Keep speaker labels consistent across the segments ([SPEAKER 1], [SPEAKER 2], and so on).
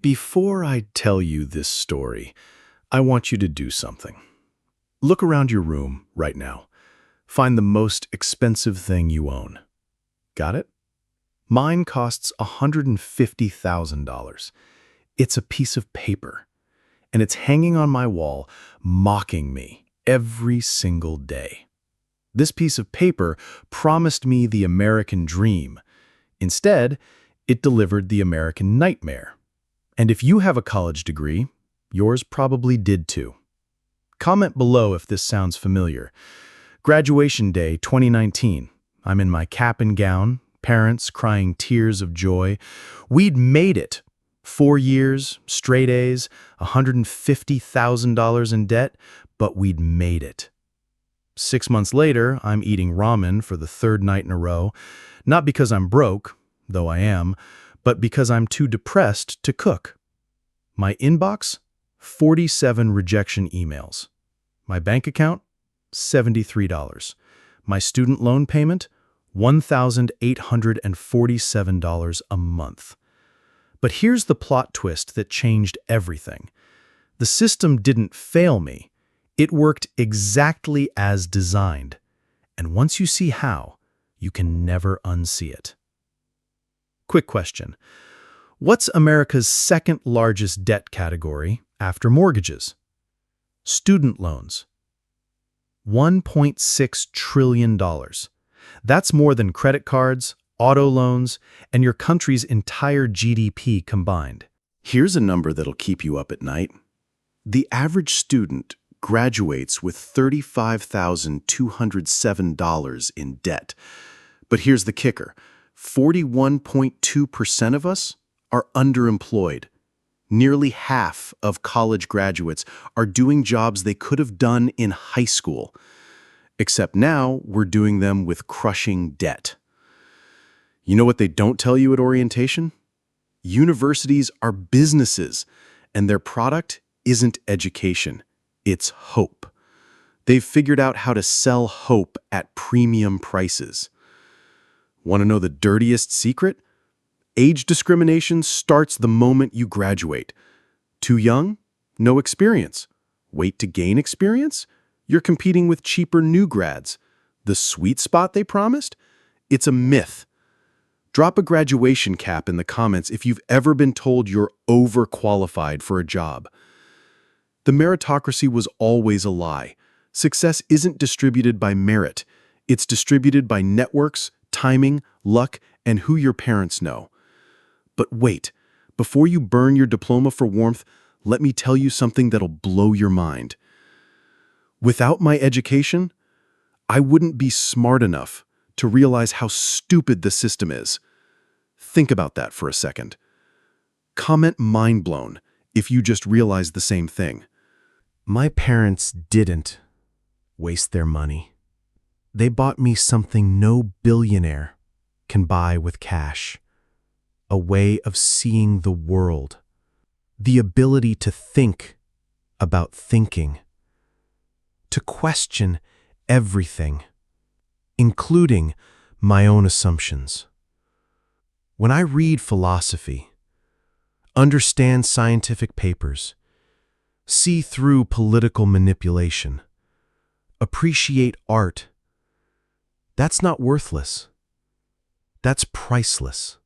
[SPEAKER 1] Before I tell you this story, I want you to do something. Look around your room right now. Find the most expensive thing you own. Got it? Mine costs $150,000. It's a piece of paper, and it's hanging on my wall, mocking me every single day. This piece of paper promised me the American dream. Instead, it delivered the American nightmare. And if you have a college degree, yours probably did too. Comment below if this sounds familiar. Graduation day 2019. I'm in my cap and gown, parents crying tears of joy. We'd made it. 4 years, straight A's, $150,000 in debt, but we'd made it. 6 months later, I'm eating ramen for the third night in a row, not because I'm broke, though I am, but because I'm too depressed to cook. My inbox, 47 rejection emails. My bank account, $73. My student loan payment, $1,847 a month. But here's the plot twist that changed everything. The system didn't fail me. It worked exactly as designed. And once you see how, you can never unsee it. Quick question. What's America's second largest debt category after mortgages? Student loans. $1.6 trillion. That's more than credit cards, auto loans, and your country's entire GDP combined. Here's a number that'll keep you up at night. The average student graduates with $35,207 in debt. But here's the kicker. 41.2% of us are underemployed. Nearly half of college graduates are doing jobs they could have done in high school. Except now, we're doing them with crushing debt. You know what they don't tell you at orientation? Universities are businesses, and their product isn't education. It's hope. They've figured out how to sell hope at premium prices. Want to know the dirtiest secret? Age discrimination starts the moment you graduate. Too young? No experience. Wait to gain experience? You're competing with cheaper new grads. The sweet spot they promised? It's a myth. Drop a graduation cap in the comments if you've ever been told you're overqualified for a job. The meritocracy was always a lie. Success isn't distributed by merit. It's distributed by networks, timing, luck, and who your parents know. But wait, before you burn your diploma for warmth, let me tell you something that'll blow your mind. Without my education, I wouldn't be smart enough to realize how stupid the system is. Think about that for a second. Comment mind blown if you just realized the same thing. My parents didn't waste their money. They bought me something no billionaire can buy with cash. A way of seeing the world. The ability to think about thinking. To question everything, including my own assumptions. When I read philosophy, understand scientific papers, see through political manipulation, appreciate art, that's not worthless. That's priceless.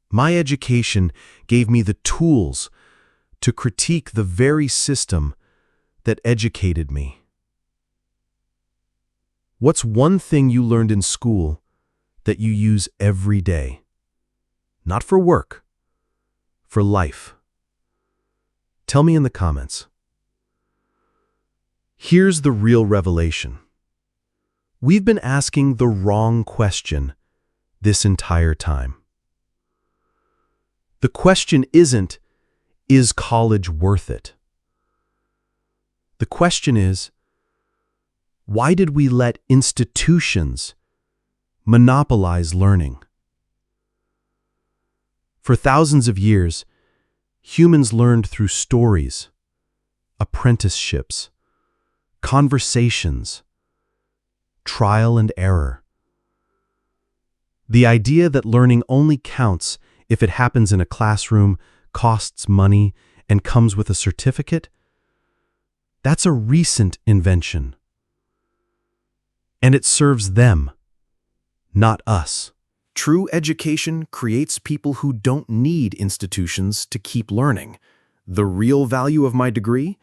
[SPEAKER 1] My education gave me the tools to critique the very system that educated me. What's one thing you learned in school that you use every day? Not for work, for life. Tell me in the comments. Here's the real revelation. We've been asking the wrong question this entire time. The question isn't, is college worth it? The question is, why did we let institutions monopolize learning? For thousands of years, humans learned through stories, apprenticeships, conversations, trial and error. The idea that learning only counts if it happens in a classroom, costs money, and comes with a certificate, that's a recent invention. And it serves them, not us. True education creates people who don't need institutions to keep learning. The real value of my degree?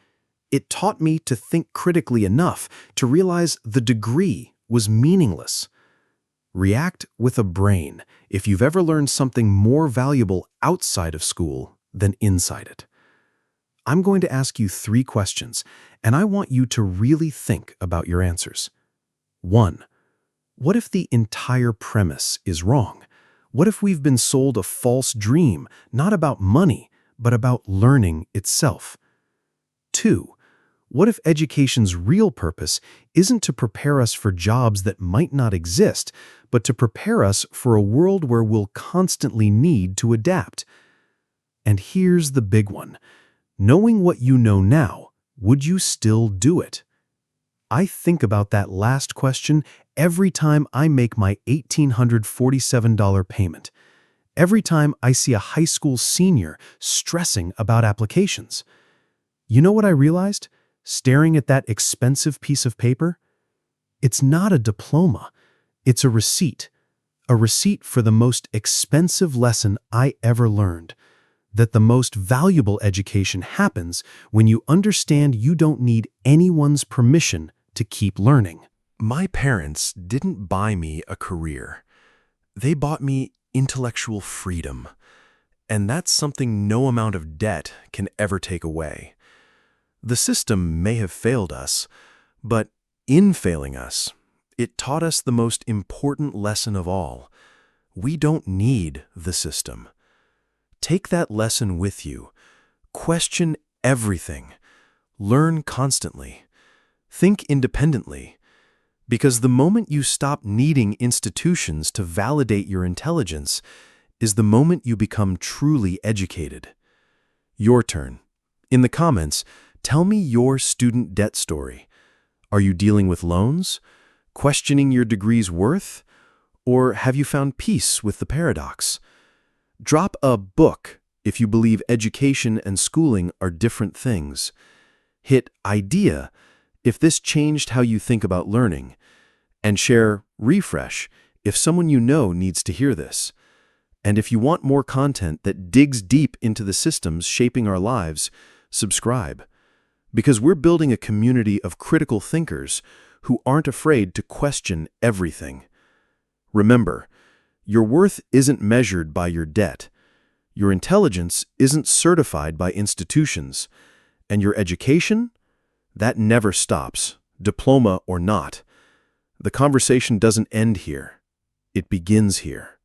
[SPEAKER 1] It taught me to think critically enough to realize the degree was meaningless. React with a brain if you've ever learned something more valuable outside of school than inside it. I'm going to ask you 3 questions, and I want you to really think about your answers. 1. What if the entire premise is wrong? What if we've been sold a false dream, not about money, but about learning itself? 2. What if education's real purpose isn't to prepare us for jobs that might not exist, but to prepare us for a world where we'll constantly need to adapt? And here's the big one. Knowing what you know now, would you still do it? I think about that last question every time I make my $1,847 payment. Every time I see a high school senior stressing about applications. You know what I realized? Staring at that expensive piece of paper? It's not a diploma. It's a receipt. A receipt for the most expensive lesson I ever learned. That the most valuable education happens when you understand you don't need anyone's permission to keep learning. My parents didn't buy me a career. They bought me intellectual freedom. And that's something no amount of debt can ever take away. The system may have failed us, but in failing us, it taught us the most important lesson of all. We don't need the system. Take that lesson with you. Question everything. Learn constantly. Think independently. Because the moment you stop needing institutions to validate your intelligence is the moment you become truly educated. Your turn. In the comments, tell me your student debt story. Are you dealing with loans? Questioning your degree's worth? Or have you found peace with the paradox? Drop a book if you believe education and schooling are different things. Hit idea if this changed how you think about learning. And share refresh if someone you know needs to hear this. And if you want more content that digs deep into the systems shaping our lives, subscribe. Because we're building a community of critical thinkers who aren't afraid to question everything. Remember, your worth isn't measured by your debt. Your intelligence isn't certified by institutions. And your education? That never stops, diploma or not. The conversation doesn't end here. It begins here.